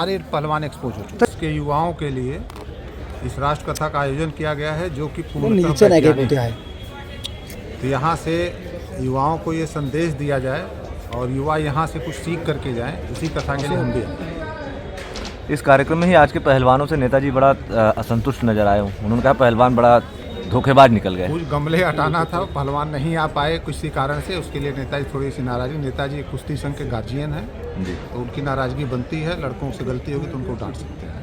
सारे पहलवान एक्सपोज हो चुके हैं। इसके युवाओं के लिए इस राष्ट्र कथा का आयोजन किया गया है, जो कि पूर्णतः वैज्ञानिक है। तो यहाँ से युवाओं को ये संदेश दिया जाए और युवा यहाँ से कुछ सीख करके जाएं, इसी कथा के लिए हम भी आए। इस कार्यक्रम में ही आज के पहलवानों से नेताजी बड़ा असंतुष्ट नजर आए। उन्होंने कहा पहलवान बड़ा धोखेबाज निकल गए। कुछ गमले हटाना था, पहलवान नहीं आ पाए किसी कारण से, उसके लिए नेताजी थोड़ी सी नाराजगी। नेताजी कुश्ती संघ के गार्जियन हैं जी, तो उनकी नाराजगी बनती है। लड़कों से गलती होगी तो उनको डांट सकते हैं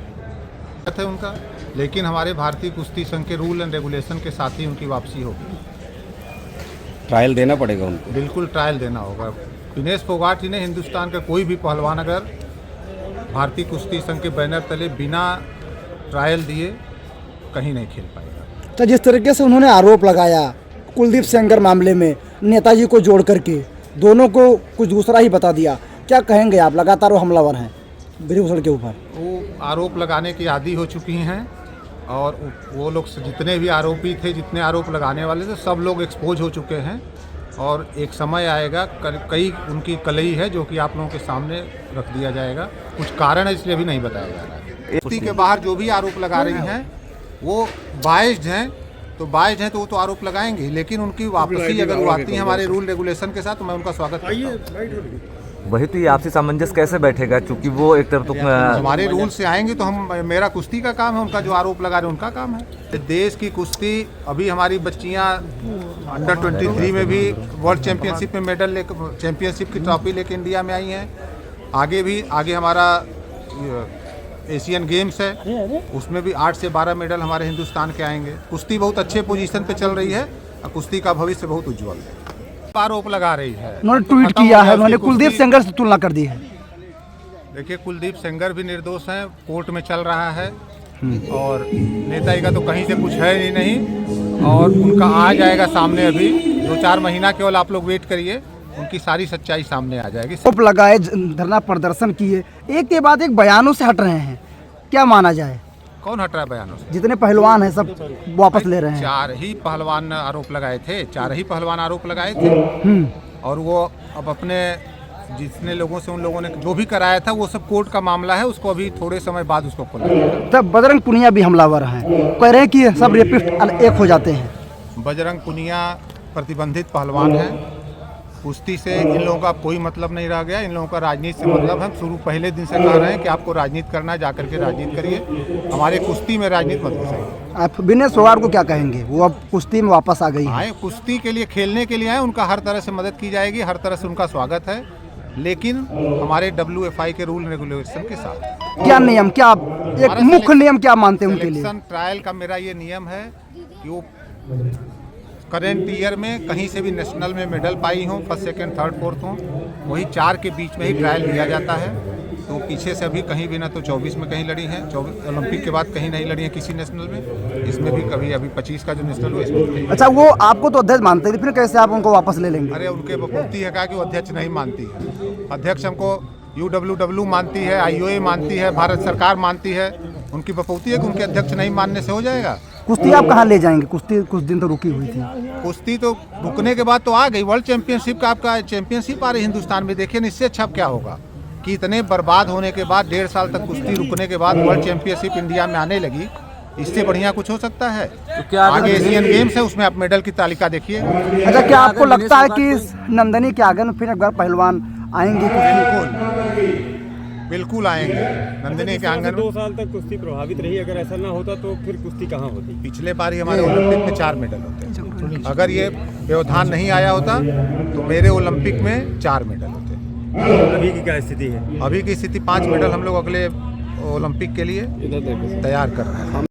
है उनका, लेकिन हमारे भारतीय कुश्ती संघ के रूल एंड रेगुलेशन के साथ ही उनकी वापसी होगी। ट्रायल देना पड़ेगा उनको, बिल्कुल ट्रायल देना होगा। विनेश फोगाट ही ने हिंदुस्तान का कोई भी पहलवान अगर भारतीय कुश्ती संघ के बैनर तले बिना ट्रायल दिए कहीं नहीं खेल पाएगा। तो जिस तरीके से उन्होंने आरोप लगाया कुलदीप सेंगर मामले में नेताजी को जोड़ करके, दोनों को कुछ दूसरा ही बता दिया, क्या कहेंगे आप? लगातार वो हमलावर हैं ब्रिजभूषण के ऊपर। वो आरोप लगाने की आदी हो चुकी हैं और वो लोग जितने भी आरोपी थे, जितने आरोप लगाने वाले थे, सब लोग एक्सपोज हो चुके हैं। और एक समय आएगा, कई उनकी कलई है जो कि आप लोगों के सामने रख दिया जाएगा। कुछ कारण है इसलिए भी नहीं बताया जा रहा है। कुश्ती के बाहर जो भी आरोप लगा रही हैं वो बाइज्ड हैं, तो बाइज्ड हैं तो वो तो आरोप लगाएंगे, लेकिन उनकी वापसी अगर वो आती है हमारे रूल रेगुलेशन के साथ तो मैं उनका स्वागत करता हूं। वही तो ये आपसी सामंजस्य कैसे बैठेगा, क्योंकि वो एक तरफ तो हमारे रूल से आएंगे तो हम, मेरा कुश्ती का काम है, उनका जो आरोप लगा रहे हैं उनका काम है। देश की कुश्ती, अभी हमारी बच्चियां अंडर 23 में भी वर्ल्ड चैंपियनशिप में मेडल लेकर, चैंपियनशिप की ट्रॉफी लेकर इंडिया में आई हैं। आगे हमारा एशियन गेम्स है, उसमें भी 8 से 12 मेडल हमारे हिंदुस्तान के आएंगे। कुश्ती बहुत अच्छे पोजीशन पे चल रही है और कुश्ती का भविष्य बहुत उज्जवल है। आरोप लगा रही है, उन्होंने ट्वीट किया है, उन्होंने कुलदीप सेंगर से तुलना कर दी है। देखिए कुलदीप सेंगर भी निर्दोष हैं, कोर्ट में चल रहा है और नेताजी का तो कहीं से कुछ है ही नहीं और उनका आ जाएगा सामने। अभी 2-4 महीना केवल आप लोग वेट करिए, उनकी सारी सच्चाई सामने आ जाएगी। आरोप लगाए, धरना प्रदर्शन किए, एक के बाद एक बयानों से हट रहे हैं, क्या माना जाए? कौन हट रहा है बयानों से? जितने पहलवान हैं सब वापस ले रहे हैं। 4 ही पहलवान आरोप लगाए थे, 4 ही पहलवान आरोप लगाए थे और वो अब अपने जितने लोगों से, उन लोगों ने जो भी कराया था वो सब कोर्ट का मामला है, उसको अभी थोड़े समय बाद उसको खोला। तब बजरंग पुनिया भी हमलावर हैं, कह रहे हैं कि सब रेपिस्ट एक हो जाते हैं। बजरंग पुनिया प्रतिबंधित पहलवान है, कुश्ती से इन लोगों का कोई मतलब नहीं रह गया। इन लोगों का राजनीति से मतलब है। शुरू पहले दिन से कह रहे हैं कि आपको राजनीति करना है, जाकर के राजनीति करिए, हमारे कुश्ती में राजनीति मत घुसाइए। आप विनेश फोगाट को क्या कहेंगे? वो अब कुश्ती में वापस आ गई है। आए कुश्ती के लिए, खेलने के लिए आए, उनका हर तरह से मदद की जाएगी, हर तरह से उनका स्वागत है, लेकिन हमारे WFI के रूल रेगुलेशन के साथ। क्या नियम, क्या एक मुख्य नियम क्या मानते हैं उनके लिए? ट्रायल का मेरा ये नियम है कि वो करेंट ईयर में कहीं से भी नेशनल में मेडल पाई हों, फर्स्ट सेकंड थर्ड फोर्थ हों, वही 4 के बीच में ही ट्रायल लिया जाता है। तो पीछे से अभी कहीं भी ना तो 24 में कहीं लड़ी हैं, 24 ओलंपिक के बाद कहीं नहीं लड़ी हैं किसी नेशनल में, इसमें भी कभी अभी 25 का जो नेशनल हुआ इसमें। अच्छा, वो आपको तो अध्यक्ष मानते थे, फिर कैसे आप उनको वापस ले लेंगे? अरे उनके बपूती है, कहा कि वो अध्यक्ष नहीं मानती है। अध्यक्ष हमको UWW मानती है, IOA मानती है, भारत सरकार मानती है। उनकी बपूती है कि उनके अध्यक्ष नहीं मानने से हो जाएगा। कुश्ती आप कहाँ ले जाएंगे? कुश्ती कुछ दिन तो रुकी हुई थी। कुश्ती तो रुकने के बाद तो आ गई, वर्ल्ड चैंपियनशिप का आपका चैंपियनशिप आ रही हिंदुस्तान में। देखिए इससे अच्छा क्या होगा कि इतने बर्बाद होने के बाद, 1.5 साल तक कुश्ती रुकने के बाद वर्ल्ड चैंपियनशिप इंडिया में आने लगी। इससे बढ़िया कुछ हो सकता है? तो क्या आगे एशियन गेम्स है, उसमें आप मेडल की तालिका देखिए। अच्छा, क्या आपको लगता है कि नंदनी के आगे फिर एक बार पहलवान आएंगे? बिल्कुल आएंगे नंदिनी के आंगन में। 2 साल तक कुश्ती प्रभावित रही, अगर ऐसा ना होता तो फिर कुश्ती कहाँ होती? पिछले बार ही हमारे ओलंपिक में 4 मेडल होते। अगर ये व्यवधान नहीं आया होता तो मेरे ओलंपिक में 4 मेडल होते। अभी की क्या स्थिति है? अभी की स्थिति 5 मेडल हम लोग अगले ओलंपिक के लिए तैयार कर रहे हैं।